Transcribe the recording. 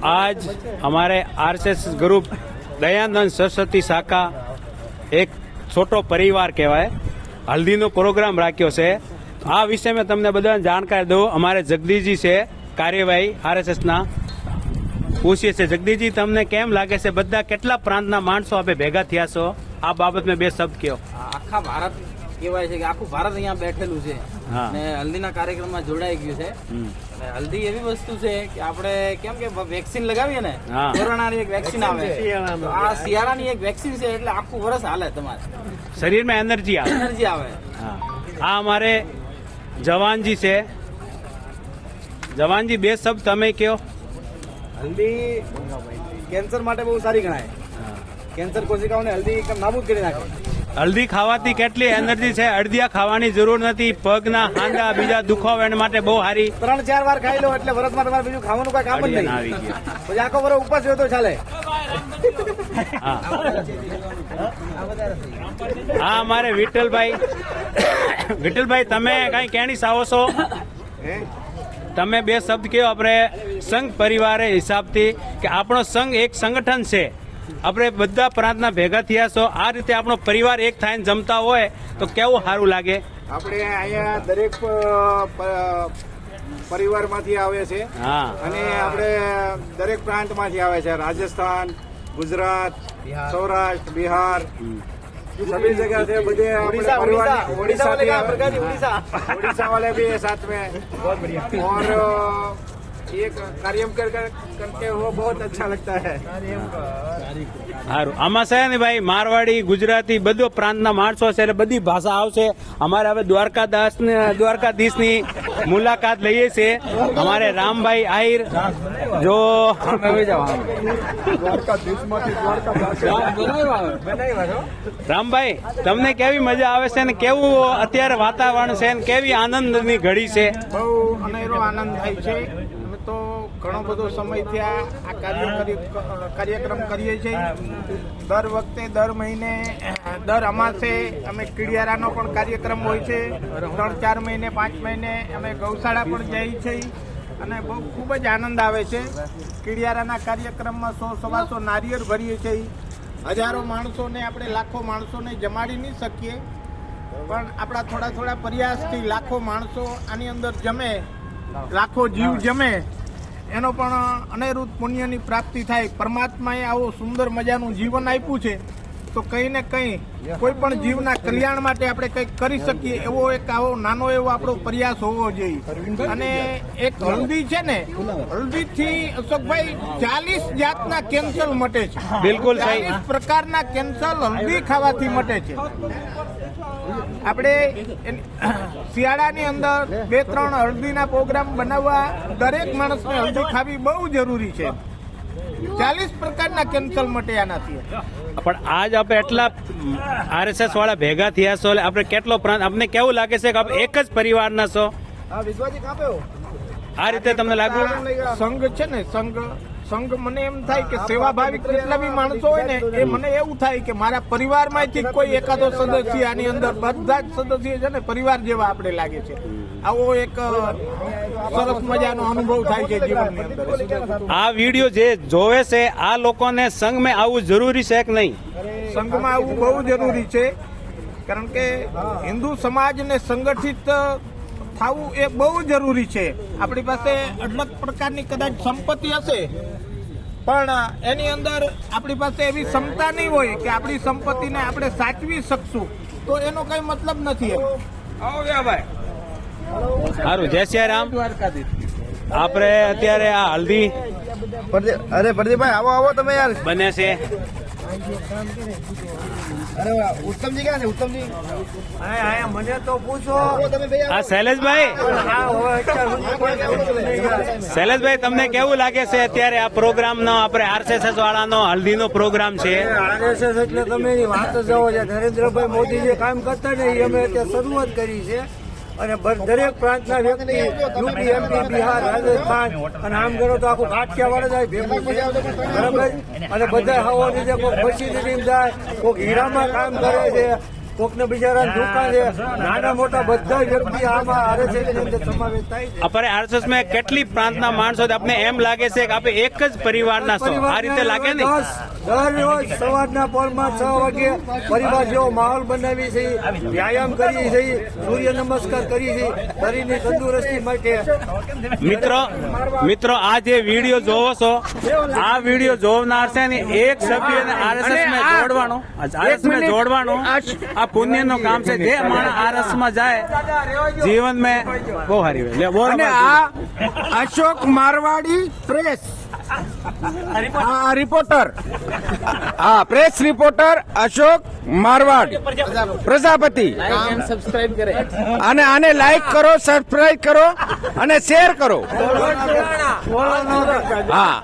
आज हमारे RSS group Dayanand Saraswati शाखा एक छोटो परिवार कहवाय हल्दीनो प्रोग्राम राख्यो छे। आ विषय में तमने बधाने जाणकारी दो। अमारे जगदीशजी छे कार्यवाही आरएसएस ना पूछीए छे। जगदीशजी तमने केम लागे छे बधा केटला प्रांतना माणसो आपे भेगा थया छो? आ बाबत में बे शब्द कहो। आखा भारत કહેવાય છે કે આખું ભારત અહીંયા બેઠેલું છે અને હલ્દીના કાર્યક્રમમાં જોડાઈ ગયું છે। અને હલ્દી એવી વસ્તુ છે કે આપણે કેમ કે વેક્સિન લગાવીએ ને કોરોનાની એક વેક્સિન આવે તો આ શિયાળાની એક વેક્સિન છે એટલે આખું વર્ષ હાલે તમારે શરીરમાં એનર્જી આવે। આ અમારે જવાનજી છે। જવાનજી બે શબ્દ તમે કયો। હલ્દી કેન્સર માટે બહુ સારી ગણાય। કેન્સર કોશિકાઓને હલ્દી એકદમ નાબૂદ કરી નાખે। હલ્દી ખાવાથી કેટલી એનર્જી છે, અડદિયા ખાવાની જરૂર નથી। પગના હાંડા બીજા દુખાવા એના માટે બહુ સારી। 3-4 વાર ખાઈ લો એટલે વર્ષમાં તમારે બીજું ખાવાનું કોઈ કામ જ નહીં। પછી આખો વર્ષ ઉપવાસ હોય તો ચાલે। હા અમારે વિઠ્ઠલભાઈ તમે કઈ કેણી સાવો છો? તમે બે શબ્દ કયો આપણે સંઘ પરિવારે હિસાબથી કે આપણો સંઘ એક સંગઠન છે। આપણે બધા પ્રાંતના ભેગા થયા છો। આ રીતે આપણો પરિવાર એક થઈને જમતા હોય તો કેવું સારું લાગે। આપણે અહીંયા દરેક પરિવારમાંથી આવે છે અને આપણે દરેક પ્રાંતમાંથી આવે છે। રાજસ્થાન, ગુજરાત, સૌરાષ્ટ્ર, બિહાર सभी जगह से मुझे उड़ीसा वाले भी है साथ में। बहुत बढ़िया। और ये कार्यक्रम करते हो बहुत अच्छा लगता है। સારું આમાં છે ને ભાઈ મારવાડી ગુજરાતી બધો પ્રાંતના માણસો છે એટલે બધી ભાષા આવશે। અમારે હવે દ્વારકાધીશની મુલાકાત લઈએ છીએ। અમારે રામભાઈ આહિર જો રામભાઈ તમને કેવી મજા આવે છે ને કેવું અત્યારે વાતાવરણ છે ને કેવી આનંદની ઘડી છે? બહુ અનેરો આનંદ થાય છે। તો ઘણો બધો સમય થયા આ કાર્યક્રમ કરીએ છીએ। દર વખતે દર મહિને દર અમાસે અમે કીડિયારાનો પણ કાર્યક્રમ હોય છે। 3-4 મહિને 5 મહિને અમે ગૌશાળા પણ જઈએ છીએ અને બહુ ખૂબ જ આનંદ આવે છે। કીડિયારાના કાર્યક્રમમાં 100-125 નારિયેળ ભરીએ છીએ। હજારો માણસોને આપણે લાખો માણસોને જમાડી નહીં શકીએ પણ આપણા થોડા પ્રયાસથી લાખો માણસો આની અંદર જમે, લાખો જીવ જમે એનો પણ અનેરું પુણ્યની પ્રાપ્તિ થાય। પરમાત્માએ આવો સુંદર મજાનું જીવન આપ્યું છે તો કંઈ ને કંઈ કોઈ પણ જીવના કલ્યાણ માટે આપણે કંઈક કરી શકીએ એવો એક આવો નાનો એવો આપણો પ્રયાસ હોવો જોઈએ। અને એક હલ્દી છે ને હલ્દીથી અશોકભાઈ 40 જાતના કેન્સર મટે છે। બિલકુલ 40 પ્રકારના કેન્સર હલ્દી ખાવાથી મટે છે। આપણે શિયાળાની અંદર 2-3 હલ્દીના પ્રોગ્રામ બનાવવા દરેક માણસને હલ્દી ખાવી બહુ જરૂરી છે। 40 પ્રકારના કેન્સર મટે આનાથી। પણ આજ આપણે એટલા આરએસએસ વાળા ભેગા થયા છો આપણે કેટલો પ્રાંત આપને કેવું લાગે છે કે આપ એક જ પરિવારના છો? આ રીતે તમને લાગુ? સંઘ છે ને સંઘ મને એમ થાય કે સેવાભાવી કેટલા બી માણસો હોય ને એ મને એવું થાય કે મારા પરિવારમાંથી કોઈ એકાદો સદસ્ય આની અંદર બધા જ સદસ્ય છે ને પરિવાર જેવા આપણે લાગે છે। આવો એક સરસ મજાનો અનુભવ થાય છે જીવનની અંદર। આ વિડીયો જે જોવે છે આ લોકોને સંઘમાં આવવું જરૂરી છે કે નહીં? સંઘમાં આવવું બહુ જરૂરી છે કારણ કે હિન્દુ સમાજને સંગઠિત થવું એ બહુ જરૂરી છે। આપણી પાસે અલગ પ્રકારની કદાચ સંપત્તિ હશે પણ એની અંદર આપણી પાસે એવી ક્ષમતા નહીં હોય કે આપણી સંપત્તિને આપણે સાચવી શકશું તો એનો કઈ મતલબ નથી। સારું જય શ્રી રામ। આપણે અત્યારે આ હલ્દી અરે પ્રદીપભાઈ આવો તમે યાર બને છે। અરે ઉત્તમજી ક્યાં છે? ઉત્તમજી મને તો પૂછો। આ શૈલેષભાઈ તમને કેવું લાગે છે અત્યારે આ પ્રોગ્રામ નો આપણે આરએસએસ વાળાનો હલ્દીનો પ્રોગ્રામ છે? આરએસએસ એટલે તમે એની વાત જ જવો છે। નરેન્દ્રભાઈ મોદી જે કામ કરતા ને અમે ત્યાં શરૂઆત કરી છે અને દરેક પ્રાંતના વ્યક્તિ યુપી, એમપી, બિહાર, રાજસ્થાન અને આમ કરો તો આખું કાઠિયાવાડ જાય ભેગું છે બરાબર। અને બધા હવાની જે કોઈ મશીનરી જાય, કોઈ હીરામાં કામ કરે છે, કોકને બિચારા દુકાન છે, નાના મોટા બધા વ્યક્તિ આમાં RSS ની અંદર સમાવેશ થાય છે. આપણે આરએસએસ માં કેટલી પ્રાંતના માણસો છે, આપને એમ લાગે છે કે આપણે એક જ પરિવારના છો, આ રીતે લાગે ને? દરરોજ સવારના પોરમાં 6 વાગે પરિવાર જેવો માહોલ બનાવી છે, વ્યાયામ કરીએ છીએ, સૂર્ય નમસ્કાર કરીએ છીએ શરીરની તંદુરસ્તી માટે. મિત્રો આ જે વિડીયો જોવો છો, આ વિડીયો જોનાર છે ને એક સભ્યને આરએસએસ માં જોડવાનું આ પુણ્યનું કામ છે. જે માણસ આરએસ માં જાય જીવન में બહુ સારી હોય. અને આ અશોક મારવાડી પ્રેસ રિપોર્ટર, હા press reporter Ashok Marwar Prajapati. Subscribe કરે અને આને લાઈક કરો, સબસ્ક્રાઇબ કરો અને શેર કરો. હા.